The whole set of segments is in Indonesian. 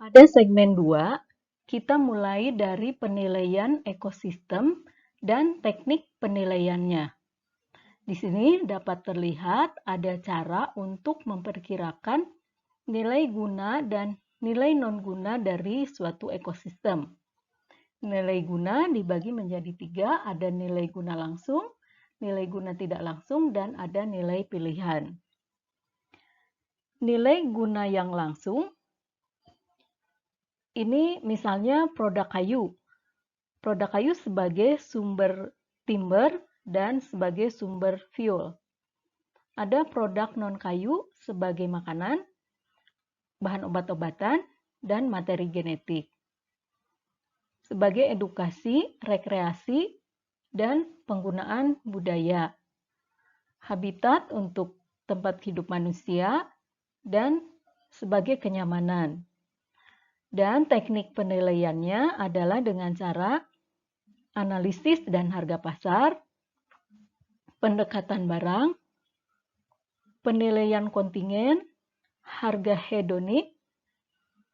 Pada segmen 2, kita mulai dari penilaian ekosistem dan teknik penilaiannya. Di sini dapat terlihat ada cara untuk memperkirakan nilai guna dan nilai non-guna dari suatu ekosistem. Nilai guna dibagi menjadi 3, ada nilai guna langsung, nilai guna tidak langsung, dan ada nilai pilihan. Nilai guna yang langsung ini misalnya produk kayu. Produk kayu sebagai sumber timber dan sebagai sumber fuel. Ada produk non-kayu sebagai makanan, bahan obat-obatan, dan materi genetik. Sebagai edukasi, rekreasi, dan penggunaan budaya. Habitat untuk tempat hidup manusia, dan sebagai kenyamanan. Dan teknik penilaiannya adalah dengan cara analisis dan harga pasar, pendekatan barang, penilaian kontingen, harga hedonik,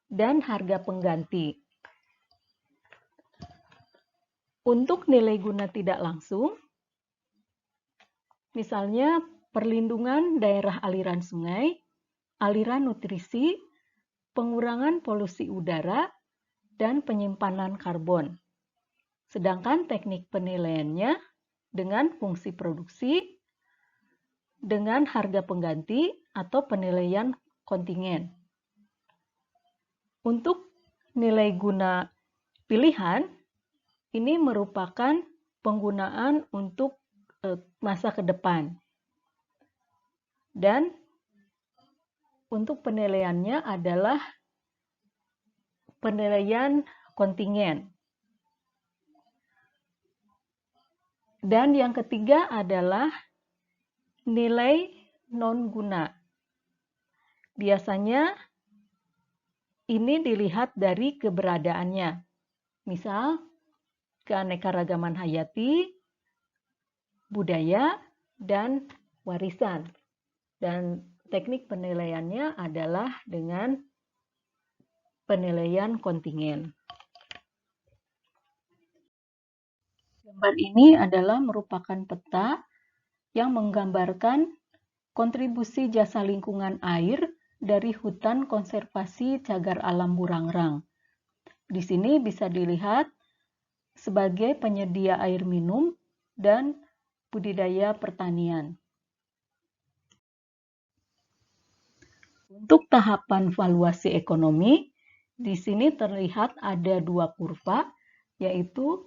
dan harga pengganti. Untuk nilai guna tidak langsung, misalnya perlindungan daerah aliran sungai, aliran nutrisi, pengurangan polusi udara, dan penyimpanan karbon. Sedangkan teknik penilaiannya dengan fungsi produksi, dengan harga pengganti atau penilaian kontingen. Untuk nilai guna pilihan, ini merupakan penggunaan untuk masa ke depan. Dan untuk penilaiannya adalah penilaian kontingen. Dan yang ketiga adalah nilai non-guna. Biasanya ini dilihat dari keberadaannya. Misal, keanekaragaman hayati, budaya, dan warisan. Dan teknik penilaiannya adalah dengan penilaian kontingen. Gambar ini adalah merupakan peta yang menggambarkan kontribusi jasa lingkungan air dari hutan konservasi cagar alam Burangrang. Di sini bisa dilihat sebagai penyedia air minum dan budidaya pertanian. Untuk tahapan valuasi ekonomi, di sini terlihat ada 2 kurva, yaitu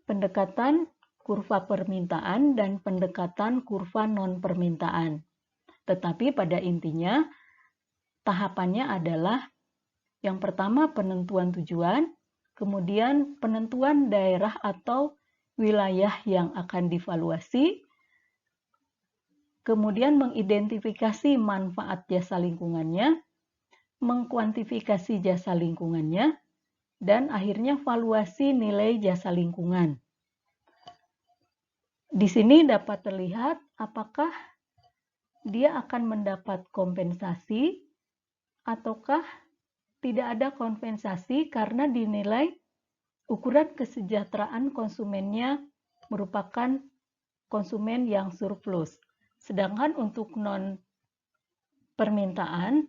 pendekatan kurva permintaan dan pendekatan kurva non-permintaan. Tetapi pada intinya, tahapannya adalah yang pertama penentuan tujuan, kemudian penentuan daerah atau wilayah yang akan divaluasi, kemudian mengidentifikasi manfaat jasa lingkungannya, mengkuantifikasi jasa lingkungannya, dan akhirnya valuasi nilai jasa lingkungan. Di sini dapat terlihat apakah dia akan mendapat kompensasi ataukah tidak ada kompensasi karena dinilai ukuran kesejahteraan konsumennya merupakan konsumen yang surplus. Sedangkan untuk non-permintaan,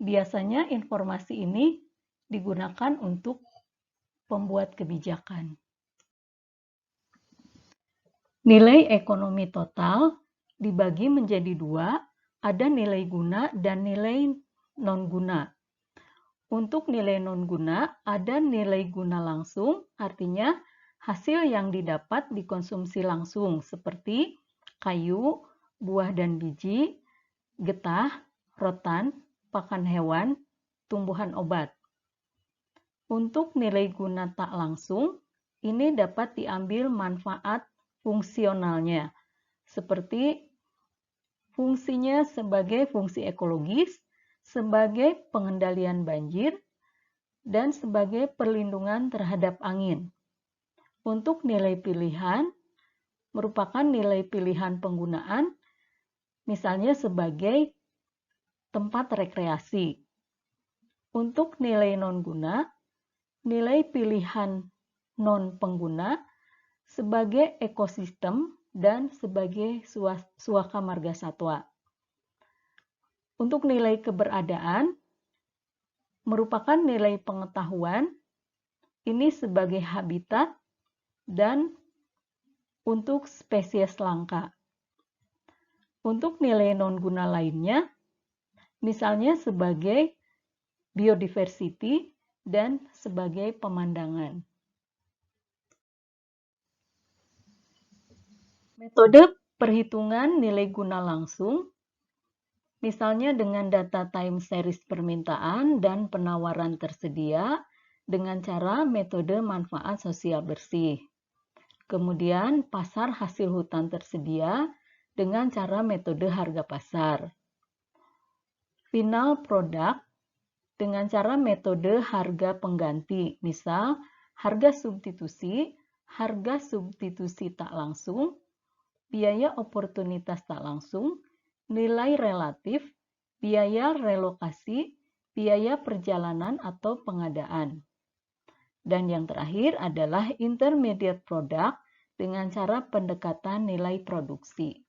biasanya informasi ini digunakan untuk pembuat kebijakan. Nilai ekonomi total dibagi menjadi 2, ada nilai guna dan nilai non-guna. Untuk nilai non-guna, ada nilai guna langsung, artinya hasil yang didapat dikonsumsi langsung seperti kayu, buah dan biji, getah, rotan, pakan hewan, tumbuhan obat. Untuk nilai guna tak langsung, ini dapat diambil manfaat fungsionalnya, seperti fungsinya sebagai fungsi ekologis, sebagai pengendalian banjir, dan sebagai perlindungan terhadap angin. Untuk nilai pilihan, merupakan nilai pilihan penggunaan, misalnya sebagai tempat rekreasi. Untuk nilai non-guna, nilai pilihan non-pengguna sebagai ekosistem dan sebagai suaka marga satwa. Untuk nilai keberadaan, merupakan nilai pengetahuan, ini sebagai habitat dan untuk spesies langka. Untuk nilai non-guna lainnya, misalnya sebagai biodiversity dan sebagai pemandangan. Metode perhitungan nilai guna langsung, misalnya dengan data time series permintaan dan penawaran tersedia dengan cara metode manfaat sosial bersih. Kemudian pasar hasil hutan tersedia dengan cara metode harga pasar. Final product dengan cara metode harga pengganti, misal harga substitusi tak langsung, biaya oportunitas tak langsung, nilai relatif, biaya relokasi, biaya perjalanan atau pengadaan. Dan yang terakhir adalah intermediate product dengan cara pendekatan nilai produksi.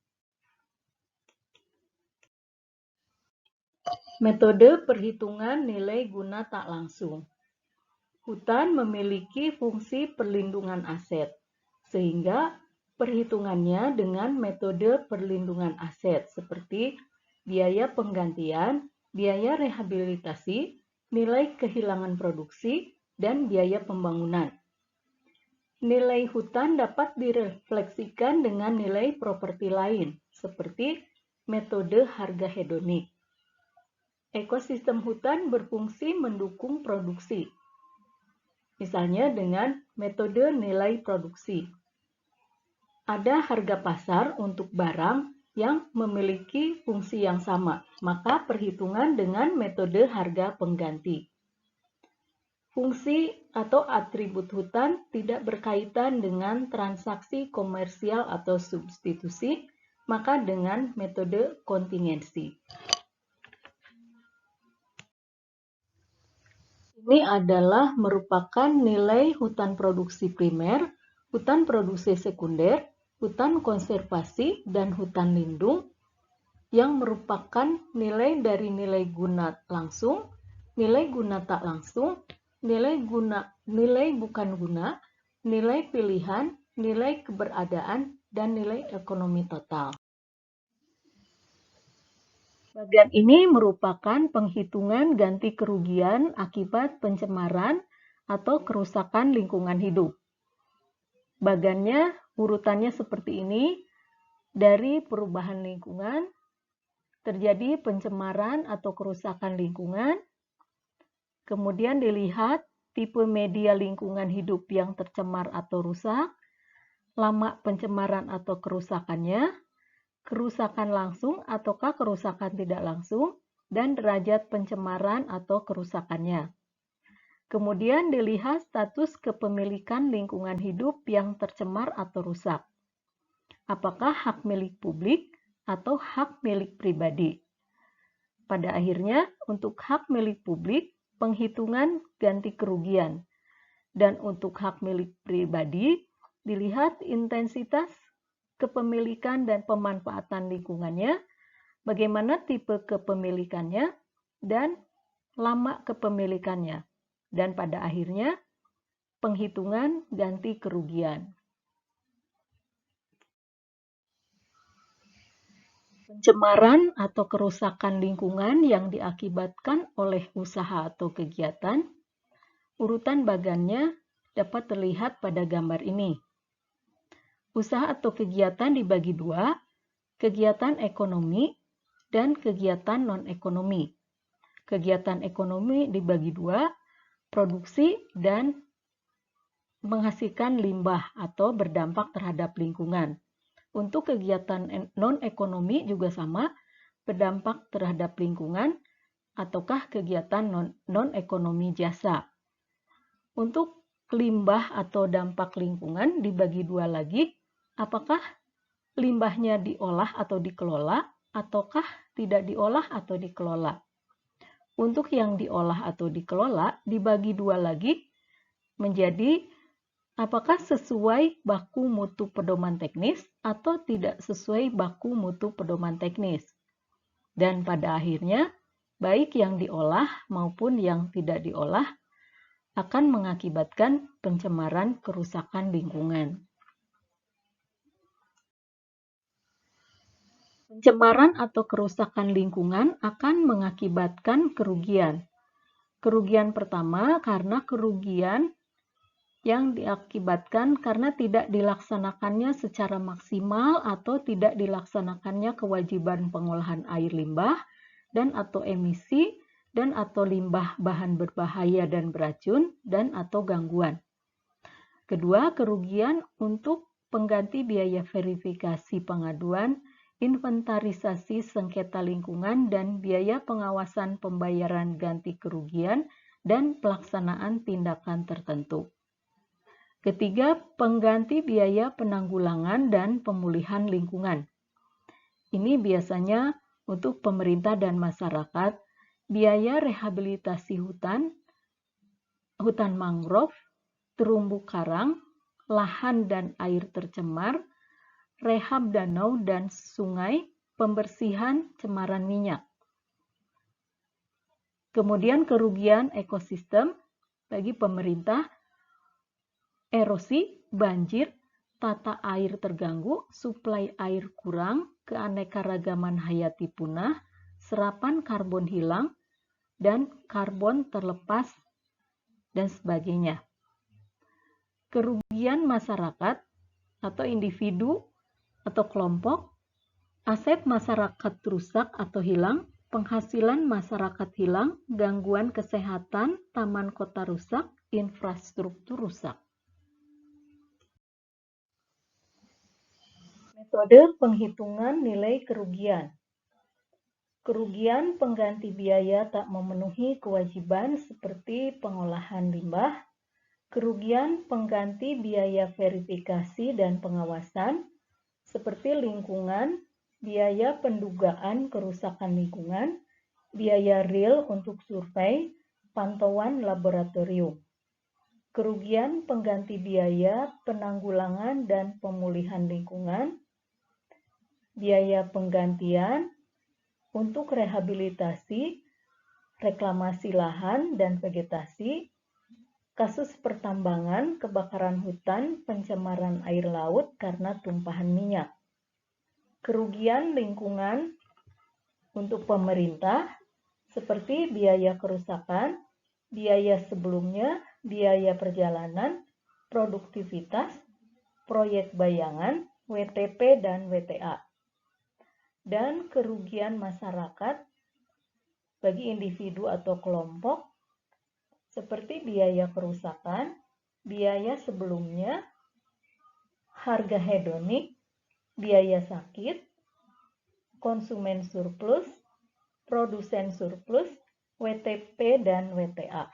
Metode perhitungan nilai guna tak langsung. Hutan memiliki fungsi perlindungan aset, sehingga perhitungannya dengan metode perlindungan aset seperti biaya penggantian, biaya rehabilitasi, nilai kehilangan produksi, dan biaya pembangunan. Nilai hutan dapat direfleksikan dengan nilai properti lain, seperti metode harga hedonik. Ekosistem hutan berfungsi mendukung produksi, misalnya dengan metode nilai produksi. Ada harga pasar untuk barang yang memiliki fungsi yang sama, maka perhitungan dengan metode harga pengganti. Fungsi atau atribut hutan tidak berkaitan dengan transaksi komersial atau substitusi, maka dengan metode kontingensi. Ini adalah merupakan nilai hutan produksi primer, hutan produksi sekunder, hutan konservasi, dan hutan lindung yang merupakan nilai dari nilai guna langsung, nilai guna tak langsung, nilai bukan guna, nilai pilihan, nilai keberadaan, dan nilai ekonomi total. Bagian ini merupakan penghitungan ganti kerugian akibat pencemaran atau kerusakan lingkungan hidup. Bagannya, urutannya seperti ini. Dari perubahan lingkungan, terjadi pencemaran atau kerusakan lingkungan. Kemudian dilihat tipe media lingkungan hidup yang tercemar atau rusak, lama pencemaran atau kerusakannya, kerusakan langsung ataukah kerusakan tidak langsung, dan derajat pencemaran atau kerusakannya. Kemudian dilihat status kepemilikan lingkungan hidup yang tercemar atau rusak. Apakah hak milik publik atau hak milik pribadi? Pada akhirnya, untuk hak milik publik, penghitungan ganti kerugian. Dan untuk hak milik pribadi, dilihat intensitas kepemilikan dan pemanfaatan lingkungannya, bagaimana tipe kepemilikannya, dan lama kepemilikannya. Dan pada akhirnya, penghitungan ganti kerugian. Pencemaran atau kerusakan lingkungan yang diakibatkan oleh usaha atau kegiatan, urutan bagannya dapat terlihat pada gambar ini. Usaha atau kegiatan dibagi dua, kegiatan ekonomi dan kegiatan non-ekonomi. Kegiatan ekonomi dibagi dua, produksi dan menghasilkan limbah atau berdampak terhadap lingkungan. Untuk kegiatan non-ekonomi juga sama, berdampak terhadap lingkungan ataukah kegiatan non-ekonomi jasa. Untuk limbah atau dampak lingkungan dibagi dua lagi, apakah limbahnya diolah atau dikelola, ataukah tidak diolah atau dikelola. untuk yang diolah atau dikelola dibagi dua lagi menjadi apakah sesuai baku mutu pedoman teknis atau tidak sesuai baku mutu pedoman teknis. Dan pada akhirnya, baik yang diolah maupun yang tidak diolah akan mengakibatkan pencemaran kerusakan lingkungan. Pencemaran atau kerusakan lingkungan akan mengakibatkan kerugian. Kerugian pertama karena kerugian yang diakibatkan karena tidak dilaksanakannya secara maksimal atau tidak dilaksanakannya kewajiban pengolahan air limbah dan atau emisi dan atau limbah bahan berbahaya dan beracun dan atau gangguan. Kedua, kerugian untuk pengganti biaya verifikasi pengaduan, inventarisasi sengketa lingkungan, dan biaya pengawasan pembayaran ganti kerugian dan pelaksanaan tindakan tertentu. Ketiga, pengganti biaya penanggulangan dan pemulihan lingkungan. Ini biasanya untuk pemerintah dan masyarakat, biaya rehabilitasi hutan mangrove, terumbu karang, lahan dan air tercemar, rehab danau dan sungai, pembersihan cemaran minyak. Kemudian kerugian ekosistem bagi pemerintah, erosi, banjir, tata air terganggu, suplai air kurang, keanekaragaman hayati punah, serapan karbon hilang, dan karbon terlepas, dan sebagainya. Kerugian masyarakat atau individu atau kelompok, aset masyarakat rusak atau hilang, penghasilan masyarakat hilang, gangguan kesehatan, taman kota rusak, infrastruktur rusak. Metode penghitungan nilai kerugian. Kerugian pengganti biaya tak memenuhi kewajiban seperti pengolahan limbah, kerugian pengganti biaya verifikasi dan pengawasan seperti lingkungan, biaya pendugaan kerusakan lingkungan, biaya real untuk survei, pantauan laboratorium. Kerugian pengganti biaya penanggulangan dan pemulihan lingkungan, biaya penggantian untuk rehabilitasi, reklamasi lahan dan vegetasi, kasus pertambangan, kebakaran hutan, pencemaran air laut karena tumpahan minyak. Kerugian lingkungan untuk pemerintah seperti biaya kerusakan, biaya sebelumnya, biaya perjalanan, produktivitas, proyek bayangan, WTP dan WTA. Dan kerugian masyarakat bagi individu atau kelompok seperti biaya kerusakan, biaya sebelumnya, harga hedonik, biaya sakit, konsumen surplus, produsen surplus, WTP dan WTA.